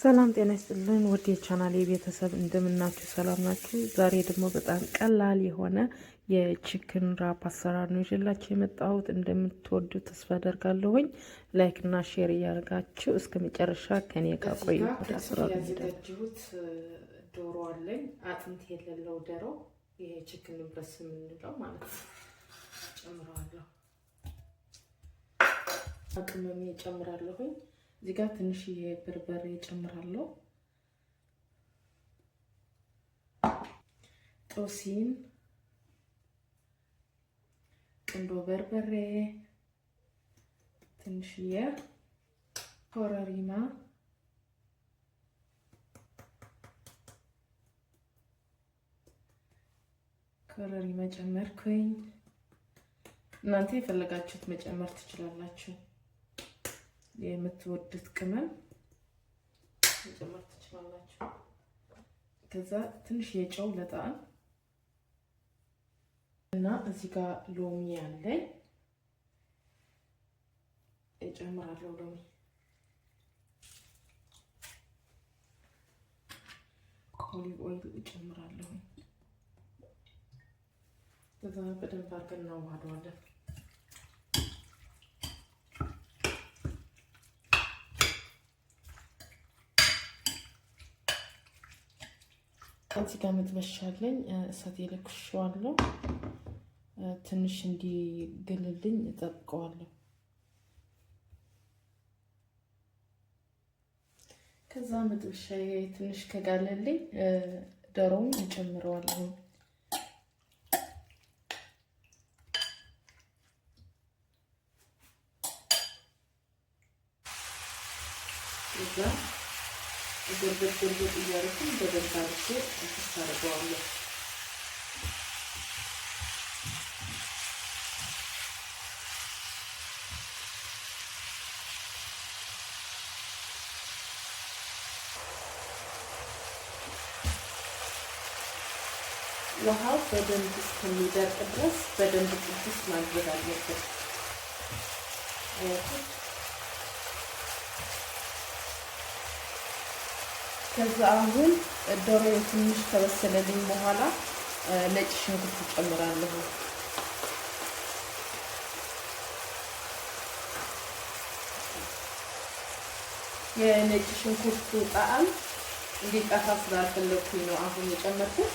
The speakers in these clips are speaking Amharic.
ሰላም ጤና ይስጥልን ውድ የቻናሌ ቤተሰብ እንደምናችሁ ሰላም ናችሁ? ዛሬ ደግሞ በጣም ቀላል የሆነ የቺክን ራፕ አሰራር ነው ይዤላችሁ የመጣሁት። እንደምትወዱት ተስፋ አደርጋለሁኝ። ላይክ እና ሼር እያደረጋችሁ እስከ መጨረሻ ከኔ ጋር ቆዩ። ወደ አሰራሩ ያዘጋጀሁት ዶሮ አለኝ፣ አጥንት የሌለው ዶሮ፣ ይሄ ቺክን ብረስ የምንለው ማለት ነው። ጨምራለሁ፣ አቅመሜ ጨምራለሁኝ። እዚህ ጋር ትንሽ የበርበሬ ጨምራለሁ። ጦሲን፣ ቁንዶ በርበሬ፣ ትንሽ ኮረሪማ፣ ጨመርኩኝ። እናንተ የፈለጋችሁት መጨመር ትችላላችሁ። የምትወዱት ቅመም መጨመር ትችላላችሁ። ከዛ ትንሽ የጨው ለጣዕም እና እዚህ ጋር ሎሚ አለኝ እጨምራለሁ። ሎሚ ኦሊቭ ኦይል እጨምራለሁ። ከዛ በደንብ አድርገን እናዋህደዋለን። እዚህ ጋር መጥበሻ አለኝ፣ እሳት ለኩሼዋለሁ። ትንሽ እንዲግልልኝ እጠብቀዋለሁ። ከዛ መጥበሻዬ ትንሽ ከጋለልኝ ዶሮውን እጨምረዋለሁ። እዛ ገርበጥ እያደረኩኝ በደንብ አድርጌ አደርገዋለሁ። ውሃው በደንብ እስከሚደርቅ ድረስ በደንብ ቅድስ ማድረግ አለበት። ከዛ አሁን ዶሮ ትንሽ ከበሰለልኝ በኋላ ነጭ ሽንኩርት እጨምራለሁ። የነጭ ሽንኩርቱ ጣዕም እንዲጠፋ ስላልፈለኩኝ ነው አሁን የጨመርኩት።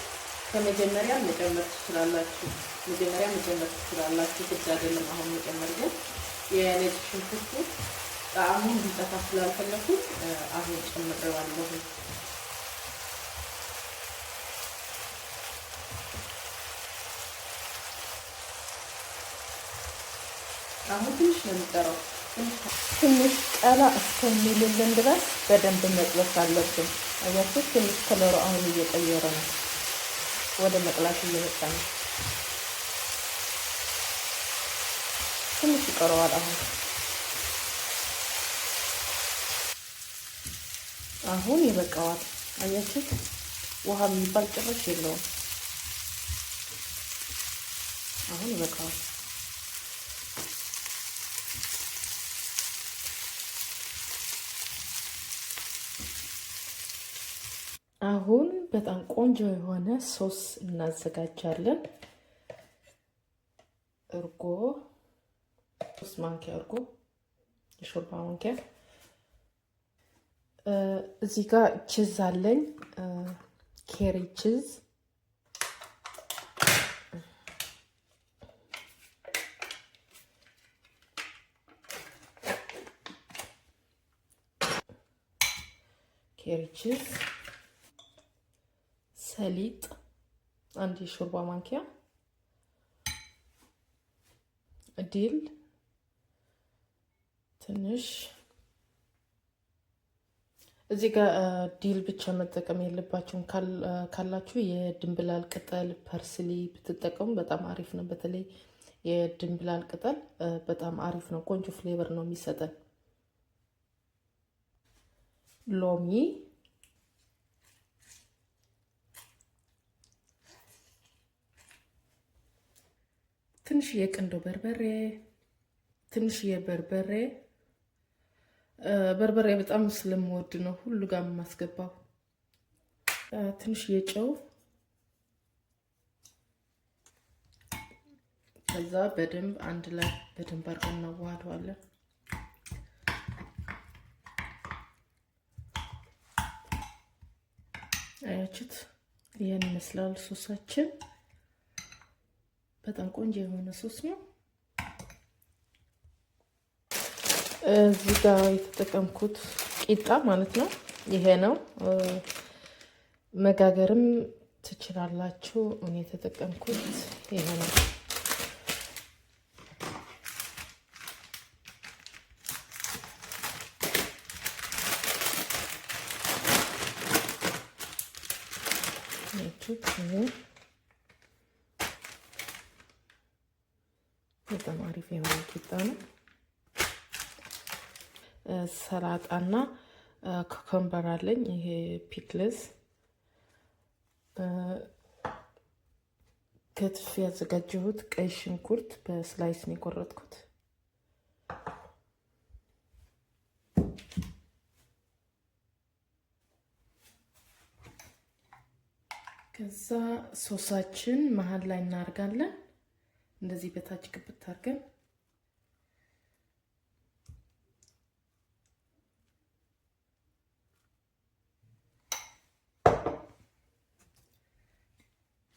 ከመጀመሪያ መጨመር ትችላላችሁ፣ ግድ አይደለም አሁን መጨመር። ግን የነጭ ሽንኩርቱ ጣዕሙ እንዲጠፋ ስላልፈለኩኝ አሁን ጨምሬዋለሁ። አሁን ትንሽ ነው የሚቀረው። ትንሽ ቀላ እስከሚልልን ድረስ በደንብ መጥበስ አለብን። አያችሁ፣ ትንሽ ከለሩ አሁን እየቀየረ ነው፣ ወደ መቅላት እየመጣ ነው። ትንሽ ይቀረዋል። አሁን ይበቃዋል። አያችሁ፣ ውሃ የሚባል ጭራሽ የለውም። አሁን ይበቃዋል። አሁን በጣም ቆንጆ የሆነ ሶስ እናዘጋጃለን። እርጎ 3 ማንኪያ እርጎ፣ የሾርባ ማንኪያ። እዚህ ጋር ቺዝ አለኝ፣ ኬሪ ቺዝ። ሰሊጥ 1 የሾርባ ማንኪያ፣ ዲል ትንሽ። እዚህ ጋር ዲል ብቻ መጠቀም የለባችሁም። ካላችሁ የድንብላል ቅጠል፣ ፐርስሊ ብትጠቀሙ በጣም አሪፍ ነው። በተለይ የድንብላል ቅጠል በጣም አሪፍ ነው፣ ቆንጆ ፍሌቨር ነው የሚሰጠን። ሎሚ፣ ትንሽ የቁንዶ በርበሬ፣ በርበሬ በጣም ስለምወድ ነው ሁሉ ጋር የማስገባው። ትንሽ የጨው ከዛ በደንብ አንድ ላይ በደንብ አድርገን እናዋህደዋለን። አያችሁት? ይሄን ይመስላል ሶሳችን። በጣም ቆንጆ የሆነ ሶስ ነው። እዚህ ጋር የተጠቀምኩት ቂጣ ማለት ነው ይሄ ነው። መጋገርም ትችላላችሁ። እኔ የተጠቀምኩት ይሄ ነው። በጣም አሪፍ የሆነ ቂጣ ነው። ሰላጣና ኮከምበር አለኝ። ይሄ ፒክልስ ከትፍ ያዘጋጀሁት ቀይ ሽንኩርት በስላይስ ነው የቆረጥኩት። ከዛ ሶሳችን መሀል ላይ እናርጋለን። እንደዚህ በታች ግብት አድርገን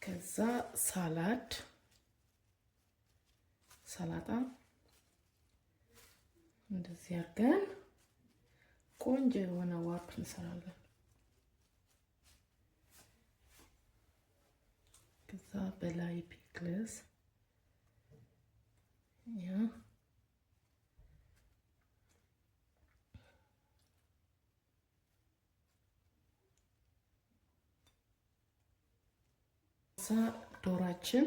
ከዛ ሰላጣ እንደዚህ አድርገን ቆንጆ የሆነ ዋፕ እንሰራለን። ከዛ በላይ ፒክልስ ያ ዶራችን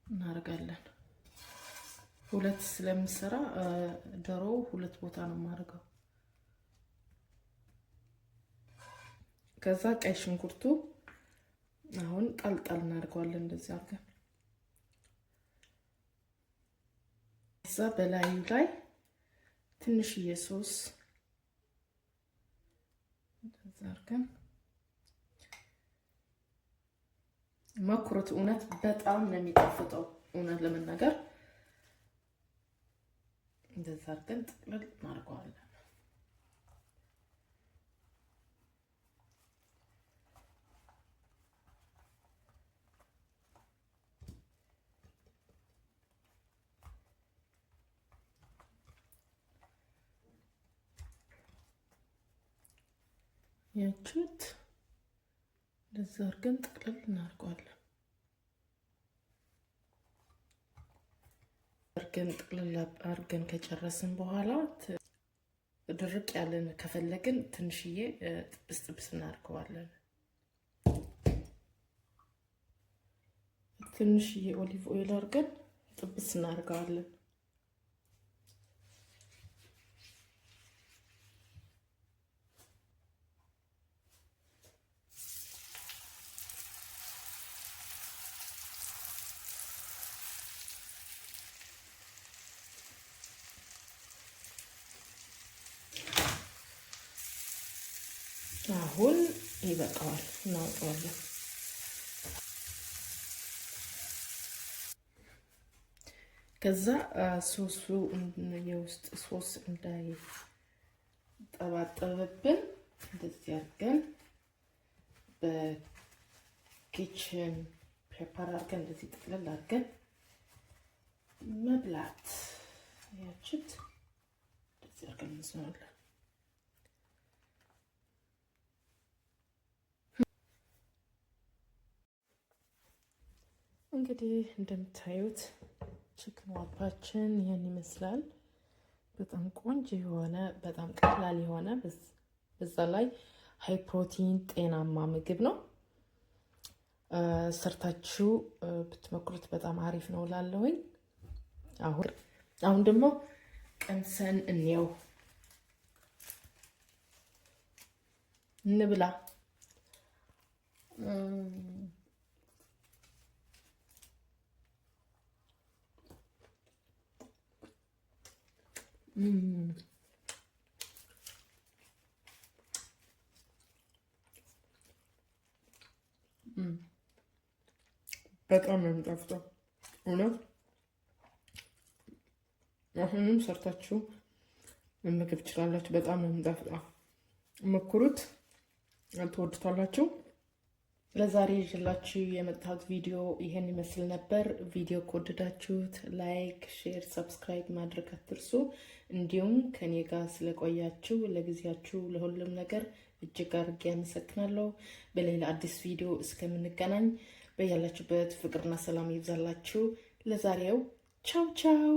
እናደርጋለን። ሁለት ስለምሰራ ዶሮ ሁለት ቦታ ነው የማደርገው። ከዛ ቀይ ሽንኩርቱ አሁን ጣልጣል እናደርገዋለን እንደዚህ አድርገን። ከዛ በላዩ ላይ ትንሽዬ ሶስ እንደዚህ አድርገን መኩሩት። እውነት በጣም ነው የሚጣፍጠው። እውነት ለመናገር እንደዛ አድርገን ጥቅልል እናደርገዋለን። ያችሁት እንደዛ አድርገን ጥቅልል እናደርገዋለን። ጥቅልል አድርገን ከጨረስን በኋላ ድርቅ ያለን ከፈለግን ትንሽዬ ጥብስ እናደርገዋለን። ትንሽዬ ኦሊቭ ኦይል አድርገን ጥብስ እናደርገዋለን። አሁን ይበቃዋል፣ እናወጣዋለን። ከዛ ሶሱ የውስጥ ሶስ እንዳይጠባጠብብን እንደዚህ አድርገን በኪችን ፔፐር አድርገን እንደዚህ ጥቅልል አድርገን መብላት። ያችት እንደዚህ አድርገን እንሰራለን። እንግዲህ እንደምታዩት ቺክን ዋፓችን ይሄን ይመስላል። በጣም ቆንጆ የሆነ በጣም ቀላል የሆነ በዛ ላይ ሃይ ፕሮቲን ጤናማ ምግብ ነው። ሰርታችሁ ብትመክሩት በጣም አሪፍ ነው ላለሁኝ። አሁን ደግሞ ቀምሰን እንየው፣ እንብላ። በጣም ነው የሚጣፍጠው እውነት። አሁንም ሰርታችሁ መመገብ ትችላላችሁ። በጣም ነው የሚጣፍጠው። ሞክሩት፣ ትወዱታላችሁ። ለዛሬ ይዤላችሁ የመጣሁት ቪዲዮ ይሄን ይመስል ነበር። ቪዲዮ ከወደዳችሁት ላይክ፣ ሼር፣ ሰብስክራይብ ማድረግ አትርሱ። እንዲሁም ከኔ ጋር ስለቆያችሁ ለጊዜያችሁ፣ ለሁሉም ነገር እጅግ አድርጌ አመሰግናለሁ። በሌላ አዲስ ቪዲዮ እስከምንገናኝ በያላችሁበት ፍቅርና ሰላም ይብዛላችሁ። ለዛሬው ቻው ቻው።